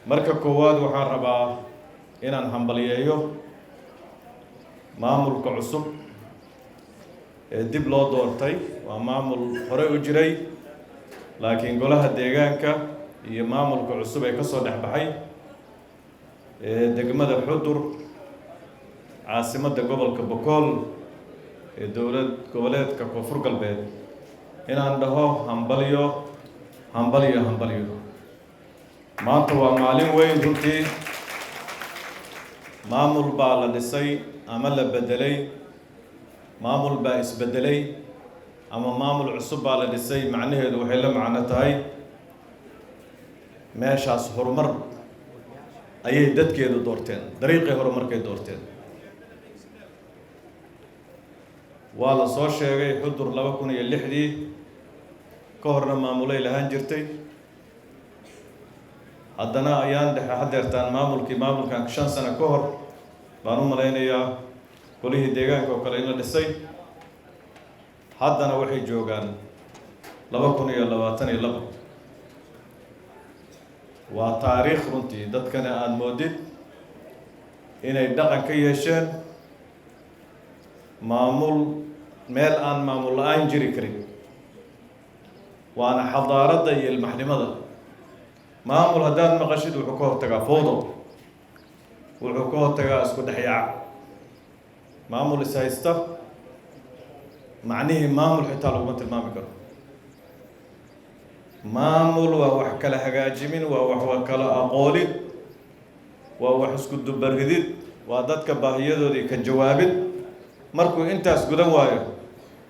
marka koowaad waxaan rabaa inaan hambaliyeeyo maamulka cusub ee dib loo doortay. waa maamul hore u jiray laakiin golaha deegaanka iyo maamulka cusub ee ka soo dhex baxay ee degmada Xudur caasimadda gobolka Boqol ee dowlad goboleedka Koonfur Galbeed inaan dhaho hambaliyo hambaliyo hambaliyo. maanta waa maalin weyn runtii. maamul baa la dhisay ama la bedelay, maamul baa isbedelay ama maamul cusub baa la dhisay. macnaheedu waxay la macno tahay meeshaas horumar ayay dadkeedu doorteen, dariiqii horumarkay doorteen. waa la soo sheegay Xudur 2006 ka horna maamulay lahaan jirtay. haddana ayaan dhexe hadeertaan maamulkan 5 sano ka hor baan u malaynayaa golihii deegaanka oo kale in la dhisay. haddana waxay joogaan 2022. waa taariikh runtii dadkana aad moodid inay dhaqan ka yeesheen maamul meel aan maamul la-aan jiri karin. waana xadaaradda iyo ilmaxnimada. maamul haddaad maqashid wuxuu ka hortagaa fowdo, wuxuu ka hortagaa isku dhexyaac. maamul is haysta macnihii maamul xitaa laguma tilmaami karo. maamul waa wax kala hagaajimin, waa wax kala aqoolid, waa wax isku dubaridid, waa dadka baahiyadoodii ka jawaabid. markuu intaas gudan waayo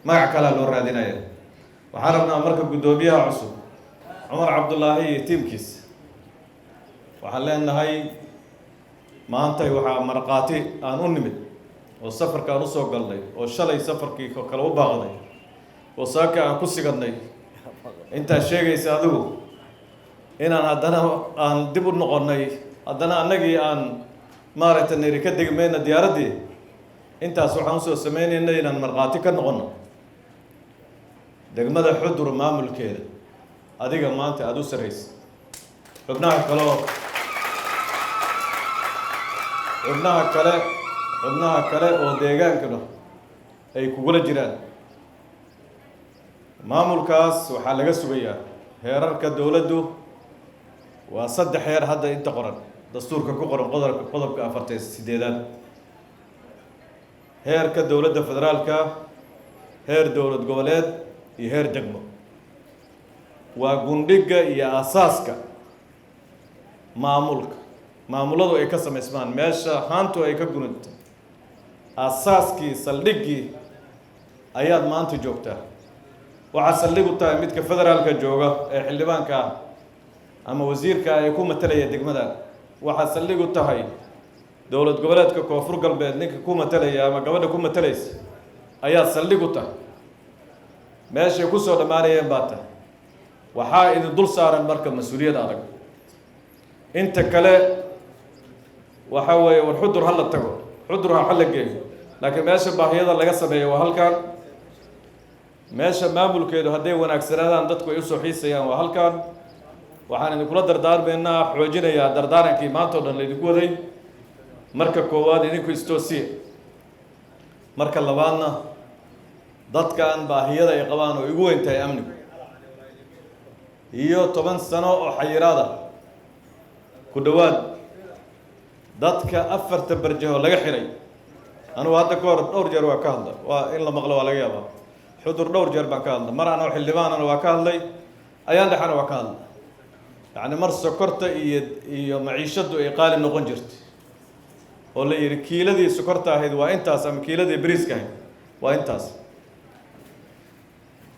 magac kalaa loo raadinaya. waxaan rabnaa marka guddoomiyaha cusub Cumar Cabdullaahi iyo tiimkiisa waxaan leenahay maanta waxaa marqaati aan u nimid oo safarkaan u soo galnay oo shalay safarkii kale u baaqday oo saaka aan ku sigadnay. intaa sheegaysa adigu inaan haddana aan dib u noqonnay, haddana annagii aan maaragtay niri ka degmayna diyaaraddii. intaas waxaan usoo sameynaynay inaan marqaati ka noqonno degmada Xudur maamulkeeda adiga maanta aada u sarraysa. xubnaha kale oo deegaankana ay kugula jiraan. maamulkaas waxaa laga sugayaa heerarka dowladdu waa 3 heer hadda inta qoran dastuurka ku qoran qodobka 48aad. heerka dowladda federaalka, heer dowlad goboleed iyo heer degmo. waa gundhiga iyo asaaska maamuladu ay ka samaysmaan meesha haantu ay ka gununto. asaaskii saldhiggii ayaad maanta joogtaa. waxaa saldhig u tahay midka federaalka jooga ee xildhibaanka ah ama wasiirka ay ku matalaya degmada. waxaa saldhig u tahay dowlad goboleedka Koonfur Galbeed ninka ku matalaya ama gabadha ku matalaysa ayaa saldhig u tahay. meeshay ku soo dhammaanayeen baa tahay. waxaa idin dul saaran marka mas-uuliyad adag. inta kale waxa weeye war Xudur ha la tago, Xudur ha la geeyo, laakiin meesha baahiyada laga sameeyo waa halkan. meesha maamulkeedu hadday wanaagsanaadaan dadku ay u soo xiisayaan waa halkan. waxaan idinkula dardaarmaynaa xoojinayaa dardaarankii maanta oo dhan laydinku waday. marka koowaad idinku istoosiya. marka labaadna dadkan baahiyada ay qabaan oo igu weyn tahay amnigu iyo 10 sano oo xayiraada ku dhawaad dadka 4 barjaho laga xiray. anigu hadda ka hor dhowr jeer waa ka hadlay, waa in la maqlo waa laga yaabaa. Xudur dhowr jeer baan ka hadlay, mar anoo xildhibaanana waa ka hadlay, ayaan dhexana waa ka hadlay. yacni mar sokorta iyo maciishadu ay qaali noqon jirtay oo la yidhi kiiladii sokorta ahayd waa intaas ama kiiladii bariiska ahayd waa intaas.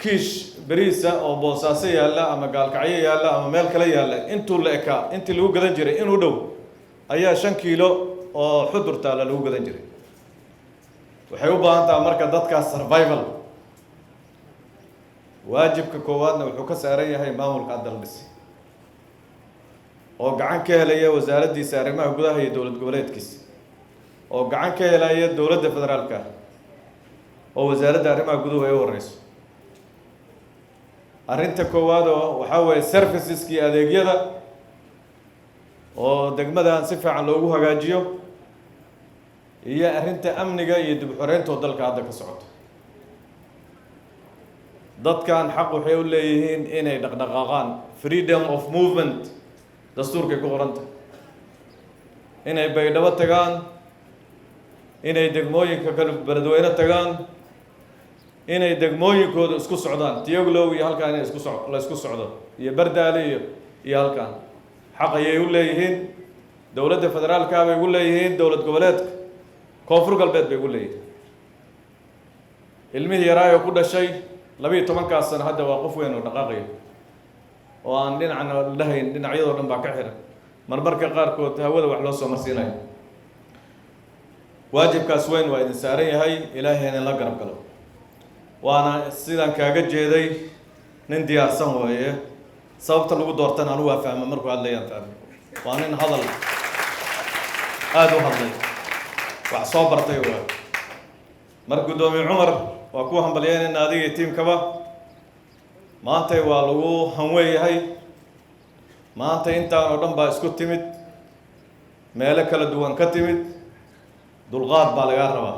kiish bariisa oo Boosaaso yaalla ama Gaalkacyo yaalla ama meel kale yaalla intuu la ekaa intii lagu gadan jiray inuu dhow ayaa 5 kiilo oo Xudur taala lagu gadan jiray. waxay u baahan tahay marka dadkaas survival. waajibka koowaadna wuxuu ka saaran yahay maamulka adal-dhis oo gacan ka helaya wasaaraddiisa arrimaha gudaha iyo dowlad goboleedkiisa, oo gacan ka helaya dowladda federaalka oo wasaaradda arrimaha guduhu ay u horeyso. arrinta koowaad oo waxaa weeye serviceski adeegyada oo degmadan si fiican loogu hagaajiyo iyo arrinta amniga iyo dib u xoreynta dalka hadda ka socoto dadkan xaq waxay u leeyihiin inay dhaqdhaqaaqaan freedom of movement dastuurkay ku qoranta inay baydhabo tagaan inay degmooyinka kale beledweyne tagaan inay degmooyinkooda isku socdaan tiyaglow iyo halkaan inay la isku socdo iyo bardaale iyo halkaan xaq ayay u leeyihiin dowladda federaalka bay ugu leeyihiin dowlad goboleedka koonfur galbeed bay ugu leeyihiin ilmihii yaraayo ku dhashay 12 sano hadda waa qof weyn oo dhaqaaqaya oo aan dhinacna lahayn dhinacyadoo dhan baa ka xiran marmarka qaarkood hawada wax loo soo marsiinayo waajibkaas weyn waa idin saaran yahay ilaahayna la garab galo waana sidaan kaaga jeeday nin diyaarsan weeye sababta lagu doortana anigu waa fahma markuu hadlayaan fahmay waa nin hadal aad u hadlay wax soo bartay waa mar gudoomiye cumar waa ku hambalyeynayna adiga iyo tiimkaba maantay waa lagu hanweeyahay maanta intaan oo dhan baa isku timid meelo kala duwan ka timid dulqaad baa lagaa rabaa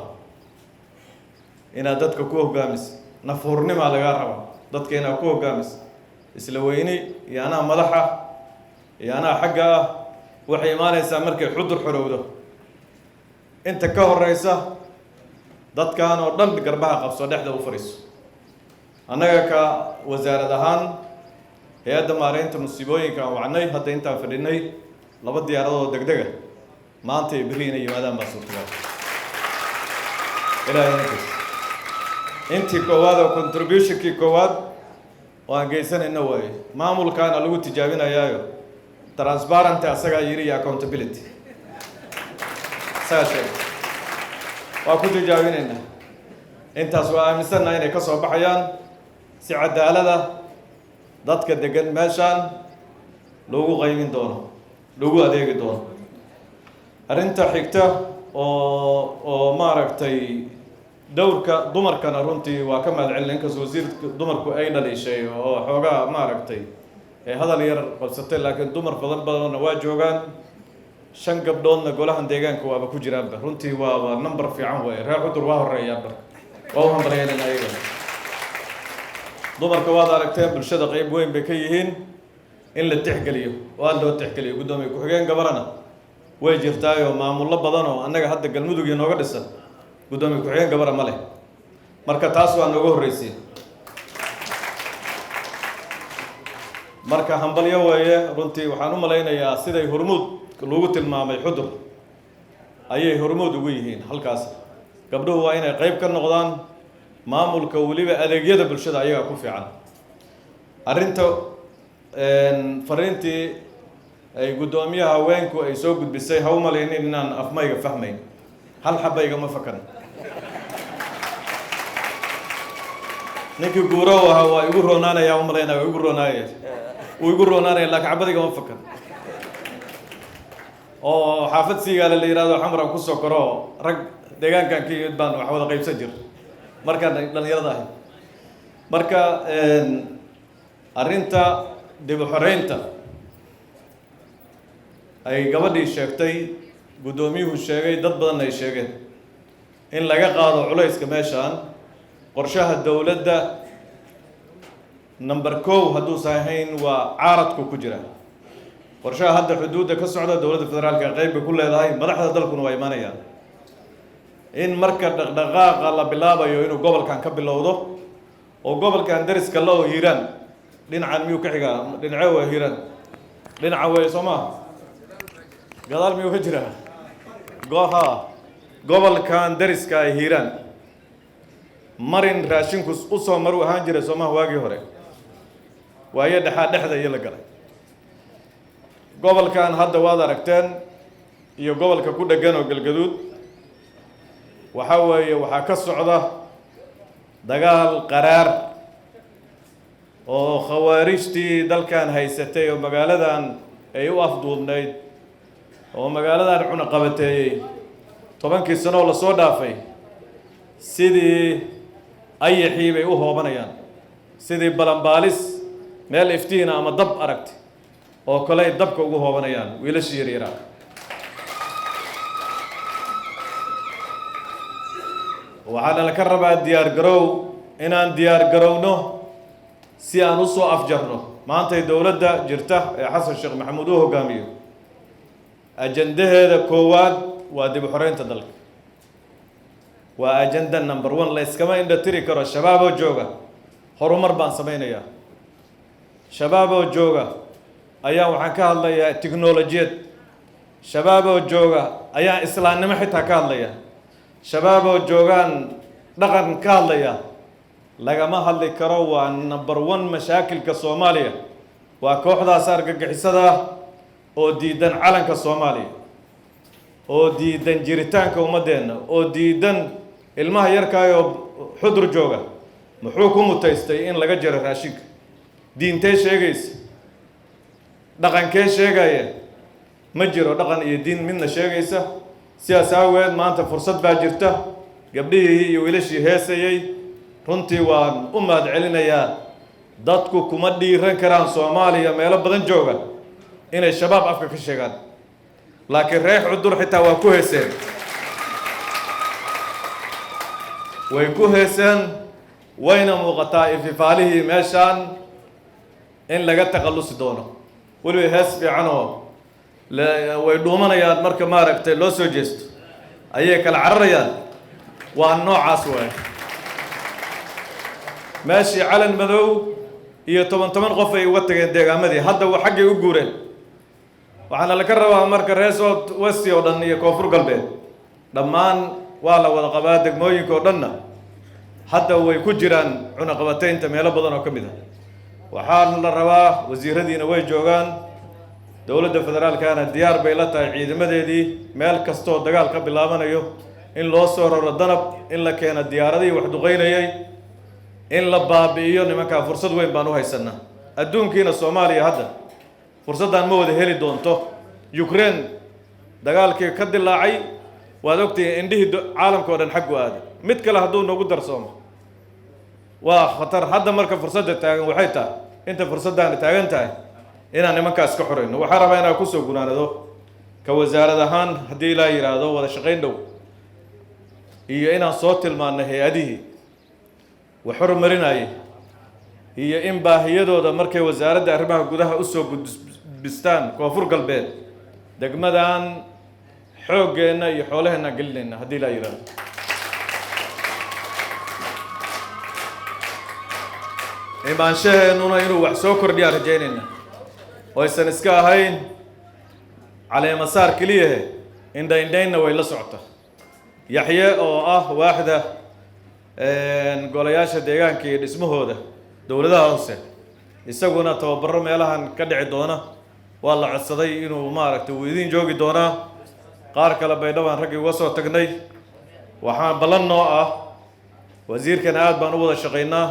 inaad dadka ku hogaamiso nafhurnimaa lagaa rabaa dadka inaad ku hogaamiso isla weyni iyo anaa madaxa iyo anaa xagga ah waxay imaanaysaa markay xudur xorowdo inta ka horeysa dadkan oo dhan garbaha qabso dhexda u fariiso annaga ka wasaarad ahaan hay-adda maareynta musiibooyinka aan wacnay hadda intaan fadhinay 2 diyaaradood degdega maanta ay berri inay yimaadaan baa suurtagal ilaahay intii koowaad oo contributionkii koowaad oo aan geysanayna waaye maamulkaana lagu tijaabinayaayo transparency asagaa yiri iyo accountability saashay waa ku tijaabinayna intaas waa aaminsannahay inay ka soo baxayaan si cadaalada dadka degan meeshaan loogu qaybin doono loogu adeegi doono arrinta xigta oo maaragtay dowrka dumarkana runtii waa ka mahadcelin inkastoo wasiirka dumarku ay dhalishay oo xoogaa maaragtay hadal yar qabsatay laakiin dumar badanna waa joogaan 5 gabdhoodna golahan deegaanka waaba ku jiraanba runtii waa number fiican weeye reer xudur waa horeeyaa bar waa u hambalyeynayna ayaga dumarka waad aragteen bulshada qayb weyn bay ka yihiin in la tixgeliyo waa loo tixgeliyo gudoomiye ku-xigeen gabarana way jirtaayoo maamullo badan oo annaga hadda galmudug iyo nooga dhisan gudoomiye ku-xigeen gabara ma leh marka taas waa nooga horreysay marka hambalyo weeye runtii waxaan u malaynayaa siday hormuud lagu tilmaamay xudur ayay hormuud ugu yihiin halkaas gabdhuhu waa inay qayb ka noqdaan maamulka weliba adeegyada bulshada ayaga ku fiican arrinta fariintii ay gudoomiyaha haweenku ay soo gudbisay ha u malaynin inaan afmayga fahmayn hal xabayga ma fakan ninkii guuro ahaa waa igu roonaanaya u malaynaya waa igu roonaaya wuu igu roonaanaya laakiin xabadiga ma fakan oo xaafad siigaale la yidhahdo xamran ku soo koro rag deegaankan ka yimid baan wax wada qaybsan jir markaan dhalinyarada ahay marka arrinta dib u xoreynta ay gabadhii sheegtay guddoomiyuhu sheegay dad badan ay sheegeen in laga qaado culayska meeshaan qorshaha dowladda number 1 hadduusan ahayn waa caaradku ku jira qorshaha hadda xuduudda ka socda dowladda federaalka qayb bay ku leedahay madaxda dalkuna waa imaanayaan in marka dhaqdhaqaaqa la bilaabayo inuu gobolkan ka bilowdo oo gobolkan dariska la oo hiiraan dhinacan miyuu ka xigaa dhinace waa hiiraan dhinaca way soo maaha gadaal miyuu ka jiraa gobolkan dariska ay hiiraan marin raashinku u soo maru ahaan jiray soo maaha waagii hore waayo dhexda iyo la galay gobolkan hadda waad aragteen iyo gobolka ku dhegan oo galgaduud waxa weeye waxaa ka socda dagaal qaraar oo khawaarijtii dalkan haysatay oo magaaladan ay u afduubnayd oo magaaladan cunaqabateeyey 10 sano la soo dhaafay sidii ayaxii bay u hoobanayaan sidii balanbaalis meel iftiina ama dab aragtay oo kale ay dabka ugu hoobanayaan wiilasha yaryara waxaana la ka rabaa diyaar garow inaan diyaar garowno si aan u soo afjarno maantay dowladda jirta ee xasan sheekh maxamuud uu hogaamiyo ajandaheeda koowaad waa dib u xoreynta dalka waa ajanda number 1 la iskama indha tiri karo shabaab oo jooga horumar baan samaynayaa shabaab oo jooga ayaa waxaan ka hadlayaa tiknoolajiyad shabaab oo jooga ayaa islaamnimo xitaa ka hadlaya shabaab oo joogaan dhaqan ka hadlaya lagama hadli karo waa number 1 mashaakilka Soomaaliya waa kooxdaas argagixisada oo diidan calanka Soomaaliya oo diidan jiritaanka ummadeena oo diidan ilmaha yarkaayo xudur jooga muxuu ku mutaystay in laga jaro raashinka diintay sheegaysa dhaqankee sheegaya ma jiro dhaqan iyo diin midna sheegaysa sidaas aaweed maanta fursad baa jirta gabdhihii iyo wiilashii heesayay runtii waan u mahad celinayaa dadku kuma dhiiran karaan Soomaaliya meelo badan jooga inay shabaab afka ka sheegaan laakiin reex cudur xitaa waa ku heeseen way ku heeseen wayna muuqataa ififaalihii meeshaan in laga taqallusi doono waliba hees fiican oo way dhuumanayaan marka maaragtay loo soo jeesto ayay kala cararayaan waa noocaas waay meeshii calan madow iyo 10 qof ay uga tageen deegaamadii hadda waa xaggay u guureen waxaana la ka rabaa marka reesood westi oo dhan iyo koonfur galbeed dhammaan waa la wada qabaa degmooyinka oo dhanna hadda way ku jiraan cunaqabataynta meelo badan oo ka mid ah waxaa la rabaa wasiiradiina way joogaan dowladda federaalkana diyaar bay la tahay ciidamadeedii meel kastoo dagaal ka bilaabanayo in loo soo raro danab in la keeno diyaaradihii wax duqeynayay in la baabi'iyo nimankaa fursad weyn baan u haysanaa adduunkiina Soomaaliya hadda fursaddan ma wada heli doonto Ukraine dagaalkii ka dilaacay waad ogtay indhihii caalamka oo dhan xag u aaday mid kale hadduu nagu darsoomo waa khatar hadda marka fursadda taagan waxay tahay inta fursaddan taagan tahay inaan nimankaas ka xoreyno waxaan rabaa inaan ku soo gunaanado ka wasaarad ahaan haddii ilaa yiraahdo wada shaqayn dhow iyo inaan soo tilmaano hay'adihii wax horumarinayay iyo in baahiyadooda markay wasaaradda arrimaha gudaha u soo gudbistaan koonfur galbeed degmadan xooggeena iyo xoolaheena gelinayna haddii ilaa yiraahdo imaanshaheennuna inuu wax soo kordhiyaan rajaynayna oo aysan iska ahayn caleemasaar keliyahe indhaindhaynna way la socota yaxye oo ah waaxda golayaasha deegaanka iyo dhismahooda dowladaha hoose isaguna tababaro meelahan ka dhici doona waa la codsaday inuu maaragtay uu idin joogi doonaa qaar kale baydhawaan raggii uga soo tagnay waxaan ballan noo ah wasiirkana aad baan u wada shaqaynaa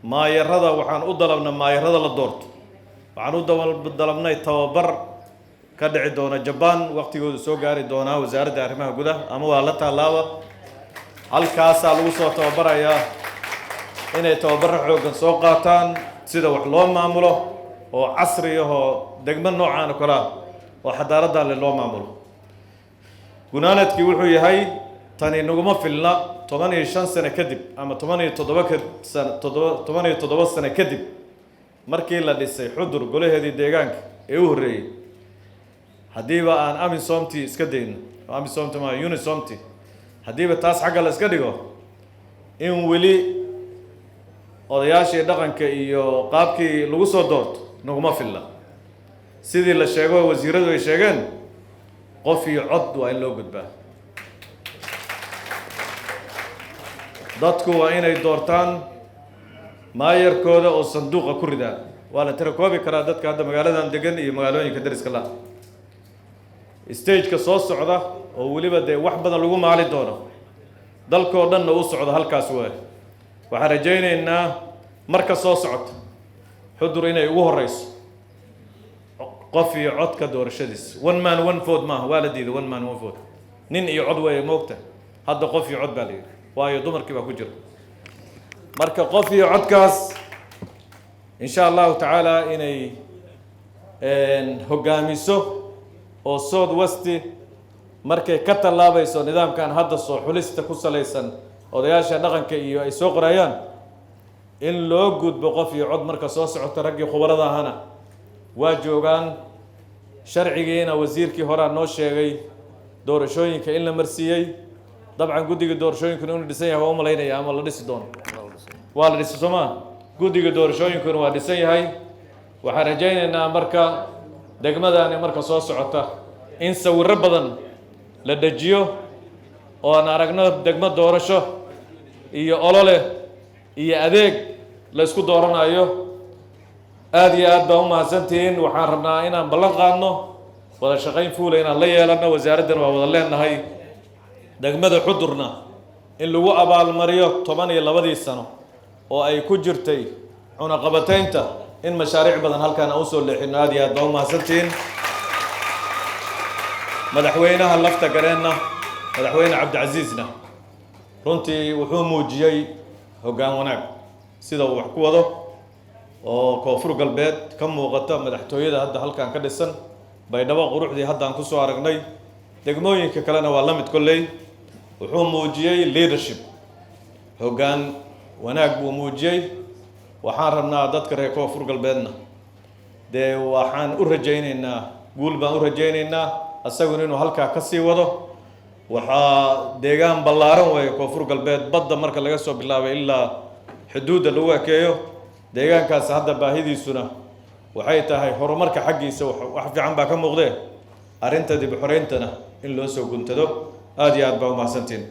maayarada waxaan u dalabnay maayarada la doorto waxaan u dalabnay tababar ka dhici doona Japan waqtigoodu soo gaari doona wasaaradda arrimaha gudaha ama waa la taalaaba halkaasaa lagu soo tababarayaa inay tababarro xooggan soo qaataan sida wax loo maamulo oo casri ah oo degmo noocaan kala oo xadaaradda loo maamulo gunaanadkii wuxuu yahay tani naguma filna 15 sano kadib ama 17 sano kadib markii la dhisay xudur golaheedii deegaanka ee u horeeyay hadiiba aan amisomti iska dayno amisomti ma unisomti hadiiba taas xagga la iska dhigo in weli odayaashii dhaqanka iyo qaabkii lagu soo doorto naguma filna sidii la sheego wasiiradu ay sheegeen qof iyo cod waa in loo gudbaa dadku waa inay doortaan maayarkooda oo sanduuqa ku ridaan waa la tira koobi karaa dadka hadda magaaladan degan iyo magaalooyinka dariska la stage-ka soo socda oo weliba dee wax badan lagu maali doono dalkoo dhanna u socdo halkaas waay waxaan rajaynaynaa marka soo socota xudur inay ugu horeyso qof iyo codka doorashadiis one man one vote maaha waa la diiday one man one vote nin iyo cod weeye moogta hadda qof iyo cod baa la yidhi waayo dumarkii baa ku jira marka qof iyo codkaas insha allahu tacaala inay hogaamiso oo South West markay ka talaabayso nidaamkan hadda soo xulista ku salaysan odayaasha dhaqanka iyo ay soo qorayaan in loo gudbo qof iyo cod marka soo socota raggii khubarada ahana waa joogaan sharcigiina wasiirkii hore noo sheegay doorashooyinka in la marsiiyay dabcan guddiga doorashooyinkuna inuu dhisan yahay waa u malaynaya ama la dhisi doono waa la dhisi Soomaa guddiga doorashooyinkuna waa dhisan yahay waxaan rajaynaynaa marka degmadani marka soo socota in sawirro badan la dejiyo oo aan aragno degmo doorasho iyo olole iyo adeeg la isku dooranayo aad iyo aad baan u mahadsantihiin waxaan rabnaa inaan ballan qaadno wada shaqayn fuula inaan la yeelano wasaaraddan waa wada leenahay degmada Xudurna in lagu abaalmariyo 12 sano oo ay ku jirtay cunaqabataynta in mashaariic badan halkaan aan u soo leexino aad iyo aad baan u mahadsantihiin madaxweynaha lafta gareenna madaxweyne Cabdicasiisna runtii wuxuu muujiyay hoggaan wanaag sida uu wax ku wado oo koonfur galbeed ka muuqata madaxtooyada hadda halkaan ka dhisan baydhabo quruxdii hadda aan ku soo aragnay degmooyinka kalena waa la mid kolley wuxuu muujiyay leadership hoggaan wanaag buu muujiyay waxaan rabnaa dadka reer koonfur galbeedna dee waxaan u rajaynaynaa guul baan u rajaynaynaa asaguna inuu halkaa ka sii wado waxaa deegaan ballaaran weeye koonfur galbeed badda marka laga soo bilaabay ilaa xuduudda lagu ekeeyo deegaankaas hadda baahidiisuna waxay tahay horumarka xaggiisa wax fiican baa ka muuqdee arrinta dib u xoreyntana in loo soo guntado aad iyo aad baa u mahadsantiin